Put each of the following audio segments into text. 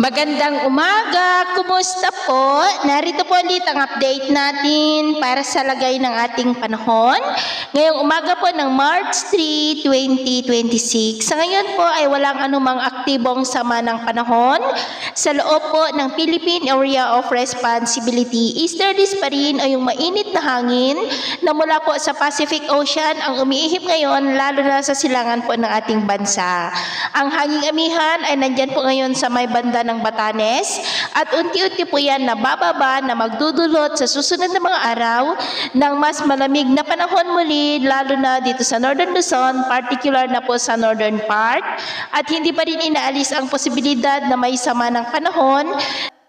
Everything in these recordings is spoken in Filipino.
Magandang umaga! Kumusta po? Narito po ulit ang update natin para sa lagay ng ating panahon. Ngayong umaga po ng March 3, 2026. Sa ngayon po ay walang anumang aktibong sama ng panahon sa loob po ng Philippine Area of Responsibility. Easterlies pa rin ay yung mainit na hangin na mula po sa Pacific Ocean ang umiihip ngayon lalo na sa silangan po ng ating bansa. Ang hanging amihan ay nandyan po ngayon sa may banda ng Batanes at unti-unti po yan nabababa na magdudulot sa susunod na mga araw ng mas malamig na panahon muli lalo na dito sa Northern Luzon, particular na po sa northern part at hindi pa rin inaalis ang posibilidad na may sama ng panahon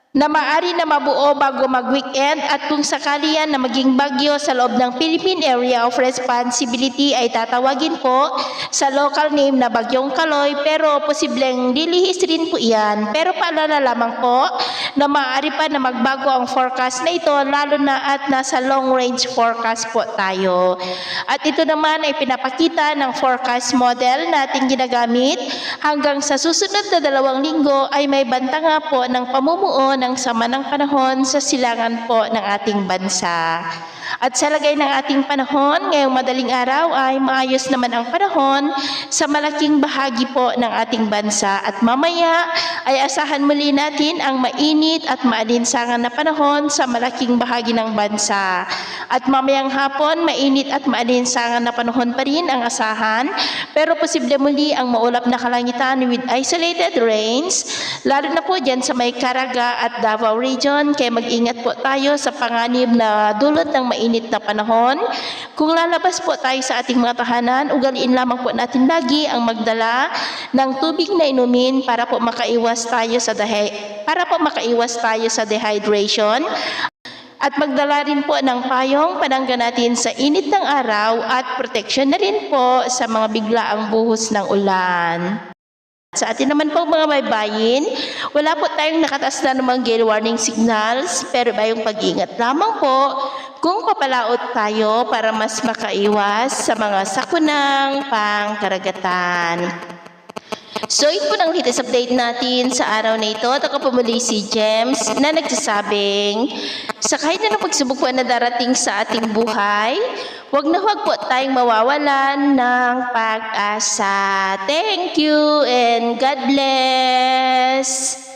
na maaari na mabuo bago mag-weekend at kung sakali yan na maging bagyo sa loob ng Philippine Area of Responsibility ay tatawagin po sa local name na Bagyong Kaloy pero posibleng lilihis rin po yan. Pero paalala lamang po na maaari pa na magbago ang forecast na ito lalo na at nasa long range forecast po tayo. At ito naman ay pinapakita ng forecast model natin ginagamit hanggang sa susunod na 2 linggo ay may banta nga po ng pamumuo ng sama ng panahon sa silangan po ng ating bansa. At sa lagay ng ating panahon, ngayong madaling araw ay maayos naman ang panahon sa malaking bahagi po ng ating bansa. At mamaya ay asahan muli natin ang mainit at maalinsangan na panahon sa malaking bahagi ng bansa. At mamayang hapon, mainit at maalinsangan na panahon pa rin ang asahan. Pero posible muli ang maulap na kalangitan with isolated rains, lalo na po dyan sa may Caraga at Davao region. Kaya mag-ingat po tayo sa panganib na dulot ng mainit na panahon. Kung lalabas po tayo sa ating mga tahanan, ugaliin lamang po natin lagi ang magdala ng tubig na inumin para po makaiwas tayo sa dehydration. At magdala rin po ng payong panangga natin sa init ng araw at proteksyon na rin po sa mga biglaang buhos ng ulan. Sa atin naman po mga baybayin, wala po tayong nakataas na namang gale warning signals pero bayong pag-iingat lamang po kung papalaot tayo para mas makaiwas sa mga sakunang pangkaragatan. So ito po ng latest update natin sa araw na ito. At ako po muli si James na nagsasabing sa kahit na pagsubok po na darating sa ating buhay, huwag po tayong mawawalan ng pag-asa. Thank you and God bless!